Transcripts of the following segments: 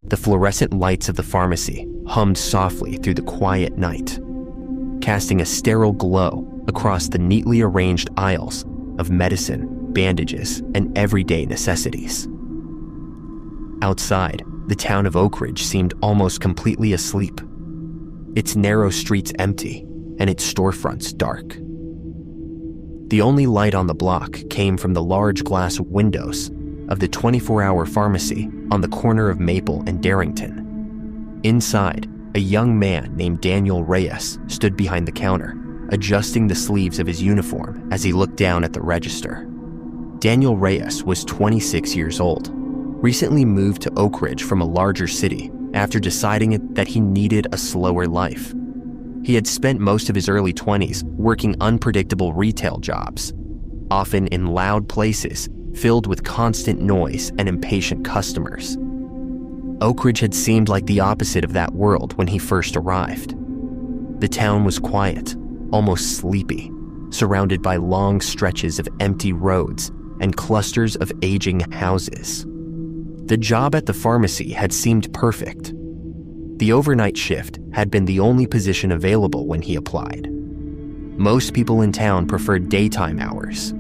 The fluorescent lights of the pharmacy hummed softly through the quiet night, casting a sterile glow across the neatly arranged aisles of medicine, bandages, and everyday necessities. Outside, the town of Oak Ridge seemed almost completely asleep, its narrow streets empty and its storefronts dark. The only light on the block came from the large glass windows of the 24-hour pharmacy on the corner of Maple and Darrington. Inside, a young man named Daniel Reyes stood behind the counter, adjusting the sleeves of his uniform as he looked down at the register. Daniel Reyes was 26 years old, recently moved to Oak Ridge from a larger city after deciding that he needed a slower life. He had spent most of his early 20s working unpredictable retail jobs, often in loud places filled with constant noise and impatient customers. Oak Ridge had seemed like the opposite of that world when he first arrived. The town was quiet, almost sleepy, surrounded by long stretches of empty roads and clusters of aging houses. The job at the pharmacy had seemed perfect. The overnight shift had been the only position available when he applied. Most people in town preferred daytime hours,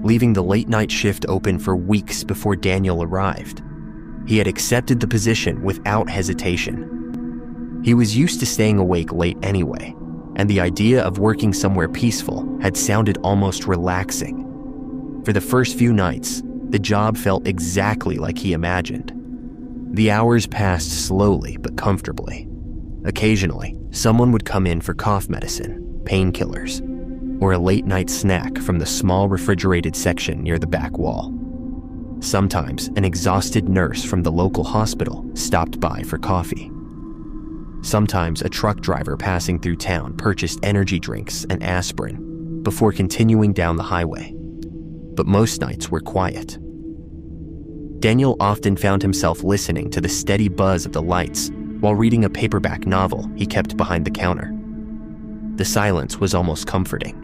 leaving the late-night shift open for weeks before Daniel arrived. He had accepted the position without hesitation. He was used to staying awake late anyway, and the idea of working somewhere peaceful had sounded almost relaxing. For the first few nights, the job felt exactly like he imagined. The hours passed slowly but comfortably. Occasionally, someone would come in for cough medicine, painkillers, or a late-night snack from the small refrigerated section near the back wall. Sometimes, an exhausted nurse from the local hospital stopped by for coffee. Sometimes, a truck driver passing through town purchased energy drinks and aspirin before continuing down the highway. But most nights were quiet. Daniel often found himself listening to the steady buzz of the lights while reading a paperback novel he kept behind the counter. The silence was almost comforting.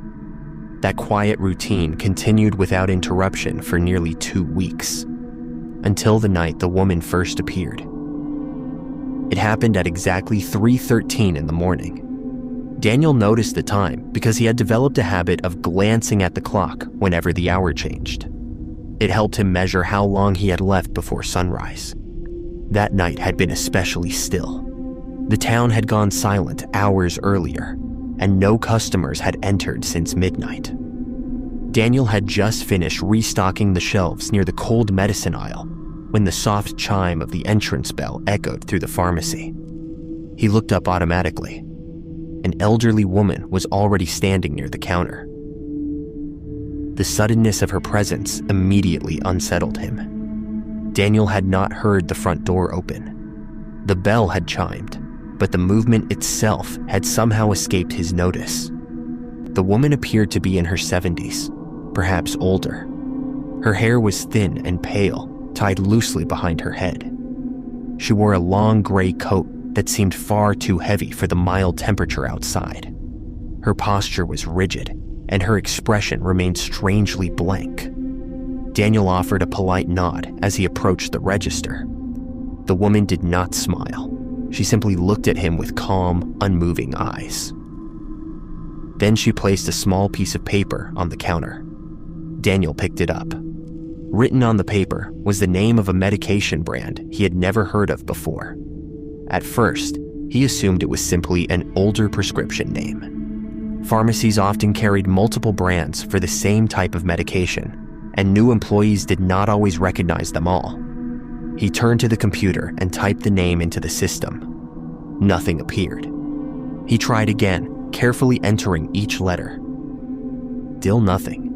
That quiet routine continued without interruption for nearly 2 weeks, until the night the woman first appeared. It happened at exactly 3:13 in the morning. Daniel noticed the time because he had developed a habit of glancing at the clock whenever the hour changed. It helped him measure how long he had left before sunrise. That night had been especially still. The town had gone silent hours earlier, and no customers had entered since midnight. Daniel had just finished restocking the shelves near the cold medicine aisle when the soft chime of the entrance bell echoed through the pharmacy. He looked up automatically. An elderly woman was already standing near the counter. The suddenness of her presence immediately unsettled him. Daniel had not heard the front door open. The bell had chimed, but the movement itself had somehow escaped his notice. The woman appeared to be in her 70s, perhaps older. Her hair was thin and pale, tied loosely behind her head. She wore a long gray coat that seemed far too heavy for the mild temperature outside. Her posture was rigid, and her expression remained strangely blank. Daniel offered a polite nod as he approached the register. The woman did not smile. She simply looked at him with calm, unmoving eyes. Then she placed a small piece of paper on the counter. Daniel picked it up. Written on the paper was the name of a medication brand he had never heard of before. At first, he assumed it was simply an older prescription name. Pharmacies often carried multiple brands for the same type of medication, and new employees did not always recognize them all. He turned to the computer and typed the name into the system. Nothing appeared. He tried again, carefully entering each letter. Still nothing.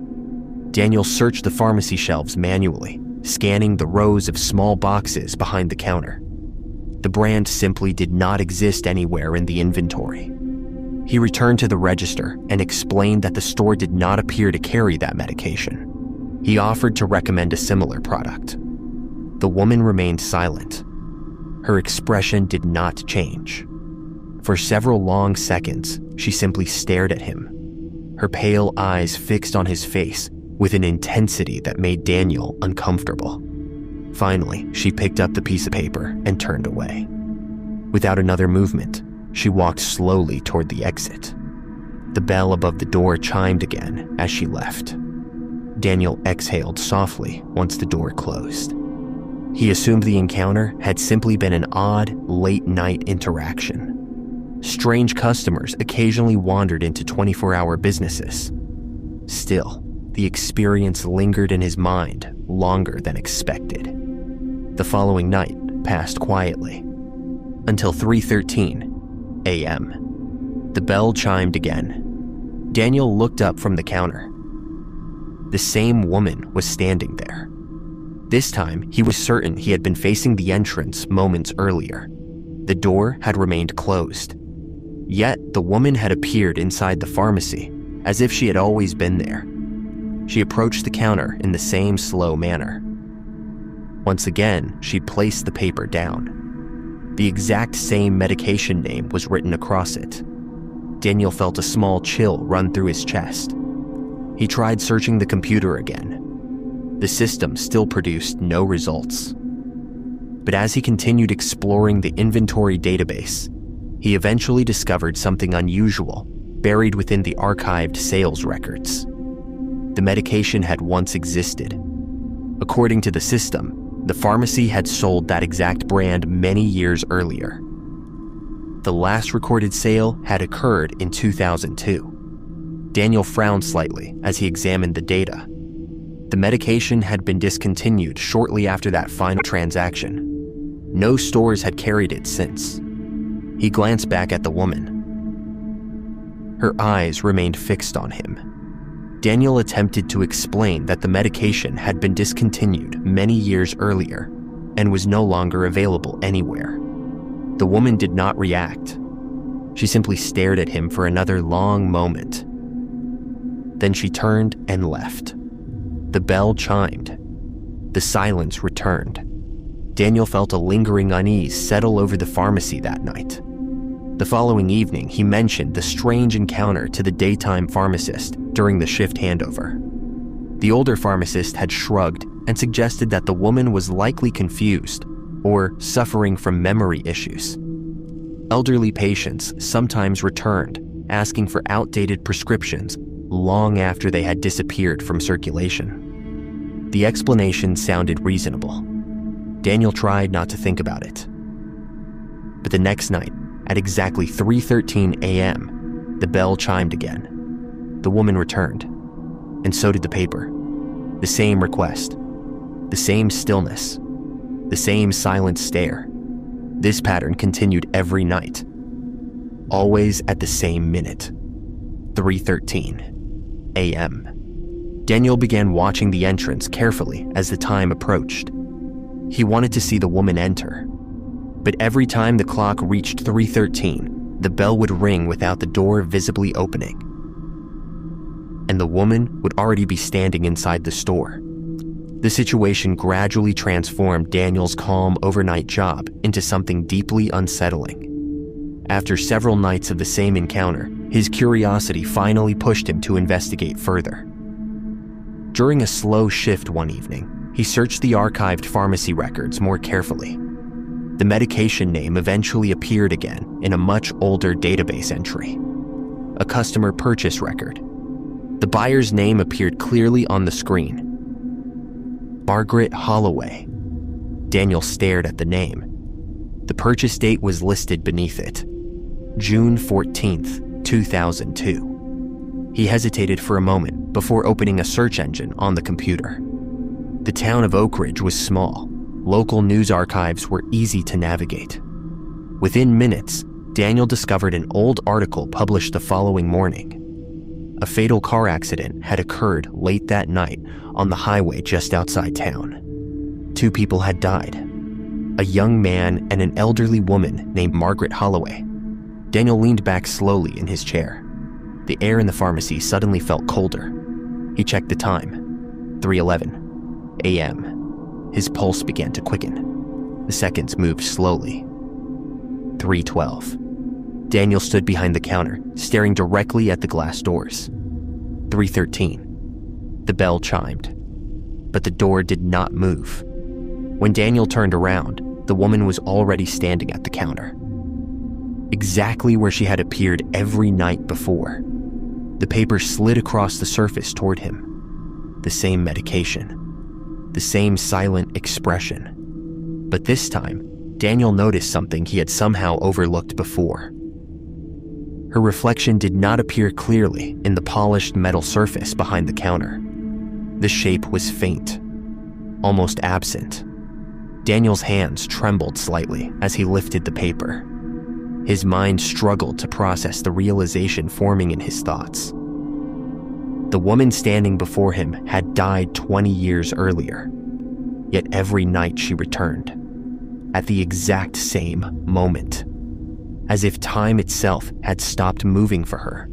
Daniel searched the pharmacy shelves manually, scanning the rows of small boxes behind the counter. The brand simply did not exist anywhere in the inventory. He returned to the register and explained that the store did not appear to carry that medication. He offered to recommend a similar product. The woman remained silent. Her expression did not change. For several long seconds, she simply stared at him, her pale eyes fixed on his face with an intensity that made Daniel uncomfortable. Finally, she picked up the piece of paper and turned away. Without another movement, she walked slowly toward the exit. The bell above the door chimed again as she left. Daniel exhaled softly once the door closed. He assumed the encounter had simply been an odd, late-night interaction. Strange customers occasionally wandered into 24-hour businesses. Still, the experience lingered in his mind longer than expected. The following night passed quietly, until 3:13 a.m. The bell chimed again. Daniel looked up from the counter. The same woman was standing there. This time, he was certain he had been facing the entrance moments earlier. The door had remained closed. Yet, the woman had appeared inside the pharmacy, as if she had always been there. She approached the counter in the same slow manner. Once again, she placed the paper down. The exact same medication name was written across it. Daniel felt a small chill run through his chest. He tried searching the computer again. The system still produced no results. But as he continued exploring the inventory database, he eventually discovered something unusual buried within the archived sales records. The medication had once existed. According to the system, the pharmacy had sold that exact brand many years earlier. The last recorded sale had occurred in 2002. Daniel frowned slightly as he examined the data. The medication had been discontinued shortly after that final transaction. No stores had carried it since. He glanced back at the woman. Her eyes remained fixed on him. Daniel attempted to explain that the medication had been discontinued many years earlier and was no longer available anywhere. The woman did not react. She simply stared at him for another long moment. Then she turned and left. The bell chimed. The silence returned. Daniel felt a lingering unease settle over the pharmacy that night. The following evening, he mentioned the strange encounter to the daytime pharmacist during the shift handover. The older pharmacist had shrugged and suggested that the woman was likely confused or suffering from memory issues. Elderly patients sometimes returned, asking for outdated prescriptions long after they had disappeared from circulation. The explanation sounded reasonable. Daniel tried not to think about it. But the next night, at exactly 3:13 a.m., the bell chimed again. The woman returned, and so did the paper. The same request, the same stillness, the same silent stare. This pattern continued every night, always at the same minute, 3:13 a.m. Daniel began watching the entrance carefully as the time approached. He wanted to see the woman enter, but every time the clock reached 3:13, the bell would ring without the door visibly opening, and the woman would already be standing inside the store. The situation gradually transformed Daniel's calm overnight job into something deeply unsettling. After several nights of the same encounter, his curiosity finally pushed him to investigate further. During a slow shift one evening, he searched the archived pharmacy records more carefully. The medication name eventually appeared again in a much older database entry, a customer purchase record. The buyer's name appeared clearly on the screen: Margaret Holloway. Daniel stared at the name. The purchase date was listed beneath it: June 14th, 2002. He hesitated for a moment before opening a search engine on the computer. The town of Oak Ridge was small. Local news archives were easy to navigate. Within minutes, Daniel discovered an old article published the following morning. A fatal car accident had occurred late that night on the highway just outside town. 2 people had died: a young man and an elderly woman named Margaret Holloway. Daniel leaned back slowly in his chair. The air in the pharmacy suddenly felt colder. He checked the time: 3:11 a.m. His pulse began to quicken. The seconds moved slowly. 3:12. Daniel stood behind the counter, staring directly at the glass doors. 3:13. The bell chimed, but the door did not move. When Daniel turned around, the woman was already standing at the counter, exactly where she had appeared every night before. The paper slid across the surface toward him. The same medication, the same silent expression. But this time, Daniel noticed something he had somehow overlooked before. Her reflection did not appear clearly in the polished metal surface behind the counter. The shape was faint, almost absent. Daniel's hands trembled slightly as he lifted the paper. His mind struggled to process the realization forming in his thoughts. The woman standing before him had died 20 years earlier, yet every night she returned, at the exact same moment, as if time itself had stopped moving for her,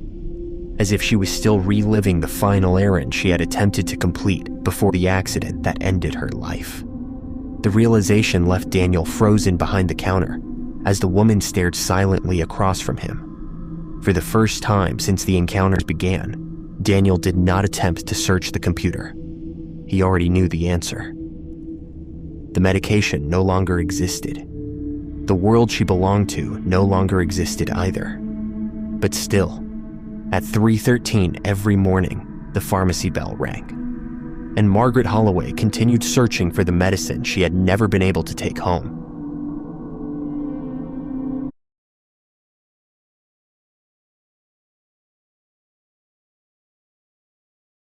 as if she was still reliving the final errand she had attempted to complete before the accident that ended her life. The realization left Daniel frozen behind the counter as the woman stared silently across from him. For the first time since the encounters began, Daniel did not attempt to search the computer. He already knew the answer. The medication no longer existed. The world she belonged to no longer existed either. But still, at 3:13 every morning, the pharmacy bell rang, and Margaret Holloway continued searching for the medicine she had never been able to take home.